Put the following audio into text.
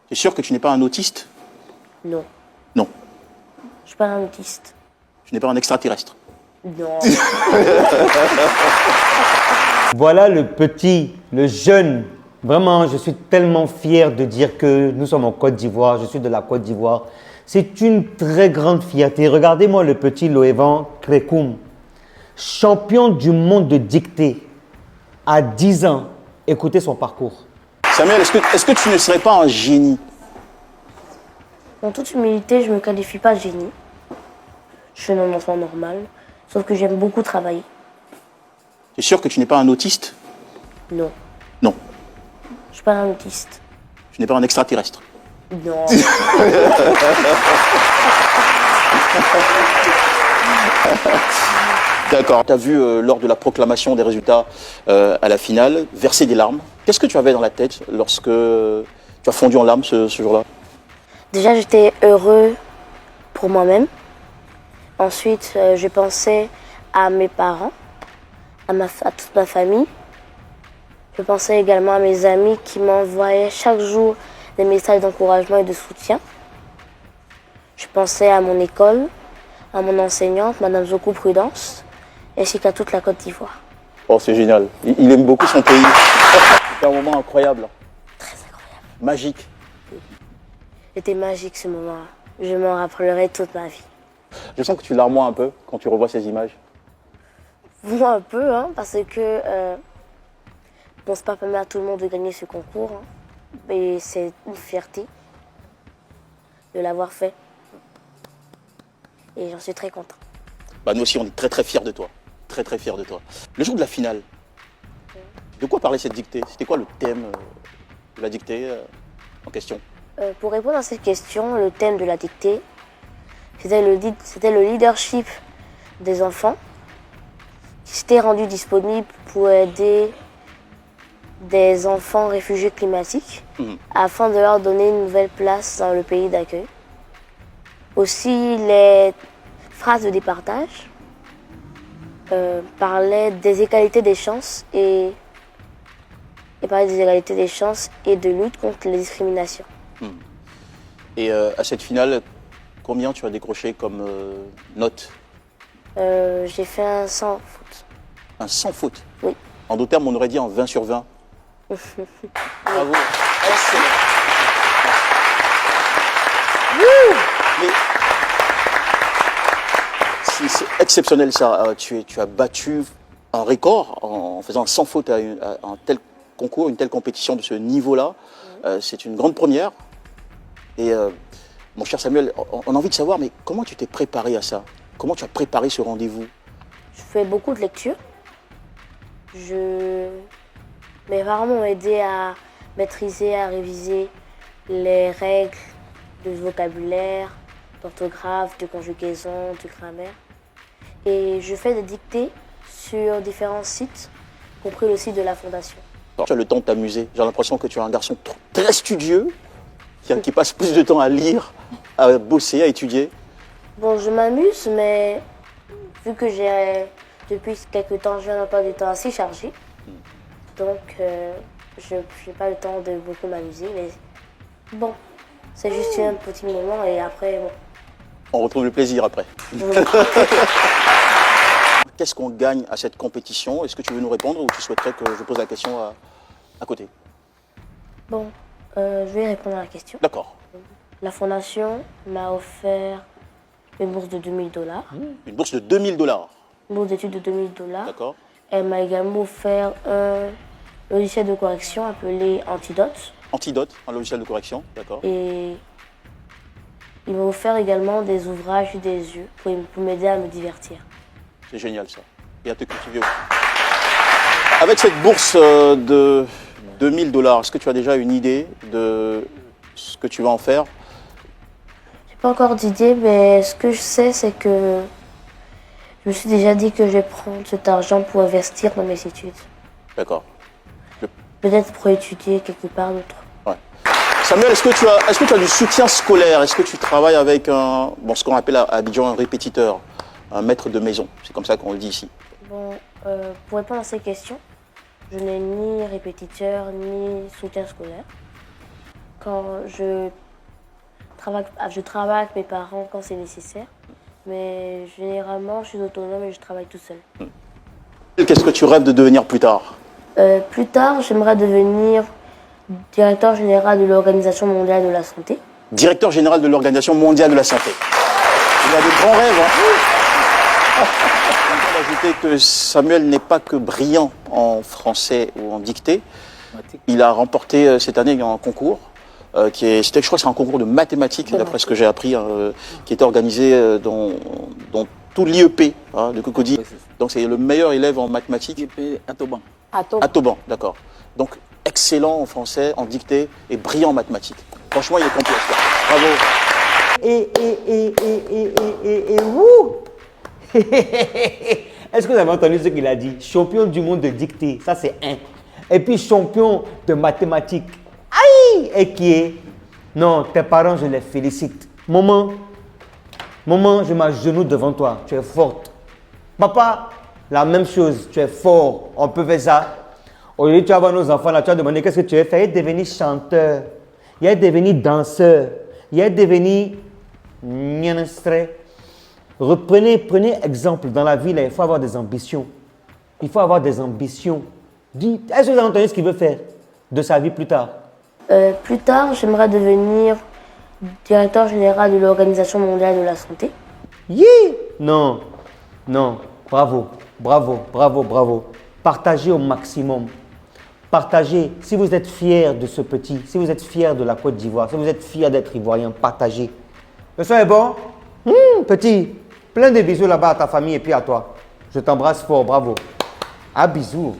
T'es sûr que tu n'es pas un autiste? Non. Non. Je suis pas un autiste. Tu n'es pas un extraterrestre? Non. Voilà le petit, le jeune. Vraiment, je suis tellement fier de dire que nous sommes en Côte d'Ivoire. Je suis de la Côte d'Ivoire. C'est une très grande fierté. Regardez-moi le petit Loévan Krekoum, champion du monde de dictée à 10 ans. Écoutez son parcours. Samuel, est-ce que tu ne serais pas un génie? En toute humilité, je me qualifie pas de génie. Je suis un enfant normal, sauf que j'aime beaucoup travailler. T'es sûr que tu n'es pas un autiste? Non. Non. Je suis pas un autiste. Tu n'es pas un extraterrestre? Non. D'accord. Tu as vu lors de la proclamation des résultats à la finale verser des larmes. Qu'est-ce que tu avais dans la tête lorsque tu as fondu en larmes ce jour-là? Déjà, j'étais heureux pour moi-même. Ensuite, je pensais à mes parents, à toute ma famille. Je pensais également à mes amis qui m'envoyaient chaque jour des messages d'encouragement et de soutien. Je pensais à mon école, à mon enseignante, Madame Zokou Prudence, ainsi qu'à toute la Côte d'Ivoire. Oh, c'est génial. Il aime beaucoup son pays. C'était un moment incroyable. Très incroyable. Magique. C'était magique ce moment-là. Je m'en rappellerai toute ma vie. Je sens que tu larmoies un peu quand tu revois ces images. Moi un peu, hein, parce que bon, c'est pas permis à tout le monde de gagner ce concours, hein, mais c'est une fierté de l'avoir fait. Et j'en suis très content. Bah, nous aussi, on est très très fiers de toi. Très très fiers de toi. Le jour de la finale, de quoi parlait cette dictée? C'était quoi le thème de la dictée en question? Pour répondre à cette question, le thème de la dictée, c'était le leadership des enfants qui s'était rendu disponible pour aider des enfants réfugiés climatiques afin de leur donner une nouvelle place dans le pays d'accueil. Aussi, les phrases de départage parlaient des égalités des chances et parlaient des égalités des chances et de lutte contre les discriminations. Et à cette finale, combien tu as décroché comme note? J'ai fait un sans faute. Un sans faute? Oui. En d'autres termes, on aurait dit un 20 sur 20. Bravo. Excellent. Mais c'est exceptionnel ça. Tu as battu un record en faisant un sans faute à un tel concours, une telle compétition de ce niveau-là. C'est une grande première. Et mon cher Samuel, on a envie de savoir, mais comment tu t'es préparé à ça? Comment tu as préparé ce rendez-vous? Je fais beaucoup de lectures. Mes parents m'ont aidé à maîtriser, à réviser les règles de vocabulaire, d'orthographe, de conjugaison, de grammaire. Et je fais des dictées sur différents sites, y compris le site de la Fondation. Tu as le temps de t'amuser. J'ai l'impression que tu es un garçon très studieux, qui passe plus de temps à lire, à bosser, à étudier. Bon, je m'amuse, mais vu que depuis quelques temps, je viens d'un emploi du temps assez chargé, donc je n'ai pas le temps de beaucoup m'amuser, mais bon, c'est juste un petit moment et après, bon. On retrouve le plaisir après. Qu'est-ce qu'on gagne à cette compétition? Est-ce que tu veux nous répondre ou tu souhaiterais que je pose la question à côté? Bon, je vais répondre à la question. D'accord. La Fondation m'a offert une bourse de $2000. Une bourse de $2000. Une bourse d'études de $2000. D'accord. Elle m'a également offert un logiciel de correction appelé Antidote. Antidote, un logiciel de correction, d'accord. Et il m'a offert également des ouvrages et des yeux pour m'aider à me divertir. C'est génial ça. Et à te cultiver aussi. Avec cette bourse de $2000, est-ce que tu as déjà une idée de ce que tu vas en faire? J'ai pas encore d'idée, mais ce que je sais, c'est que je me suis déjà dit que je vais prendre cet argent pour investir dans mes études. D'accord. Peut-être pour étudier quelque part d'autre. Ouais. Samuel, est-ce que tu as du soutien scolaire? Est-ce que tu travailles avec ce qu'on appelle à Abidjan un répétiteur, un maître de maison? C'est comme ça qu'on le dit ici. Bon, pour répondre à ces questions, je n'ai ni répétiteur ni soutien scolaire. quand je travaille avec mes parents quand c'est nécessaire. Mais généralement, je suis autonome et je travaille tout seul. Qu'est-ce que tu rêves de devenir plus tard? Plus tard, j'aimerais devenir directeur général de l'Organisation mondiale de la santé. Directeur général de l'Organisation mondiale de la santé. Il a de grands rêves. Hein. On peut ajouter que Samuel n'est pas que brillant en français ou en dictée. Il a remporté cette année un concours. Je crois que c'est un concours de mathématiques, d'après ce que j'ai appris, qui était organisé dans tout l'IEP de Cocody. Donc c'est le meilleur élève en mathématiques. IEP Atoban. À Tauban, d'accord. Donc excellent en français, en dictée et brillant en mathématiques. Franchement, il est complet. Bravo. Wouh. Est-ce que vous avez entendu ce qu'il a dit? Champion du monde de dictée, ça c'est un. Et puis champion de mathématiques. Aïe! Et qui est? Non, tes parents, je les félicite. Maman, je m'agenouille devant toi. Tu es forte. Papa, la même chose. Tu es fort. On peut faire ça. Aujourd'hui, tu vas voir nos enfants là. Tu vas demander qu'est-ce que tu veux faire. Il est devenu chanteur. Il est devenu danseur. Il est devenu prenez exemple. Dans la vie, là, il faut avoir des ambitions. Il faut avoir des ambitions. Est-ce que vous avez entendu ce qu'il veut faire de sa vie plus tard? Plus tard, j'aimerais devenir directeur général de l'Organisation mondiale de la santé. Yeah! Non. Bravo. Partagez au maximum. Partagez. Si vous êtes fiers de ce petit, si vous êtes fiers de la Côte d'Ivoire, si vous êtes fiers d'être ivoirien, partagez. Le son est bon? Petit, plein de bisous là-bas à ta famille et puis à toi. Je t'embrasse fort, bravo. À bisous.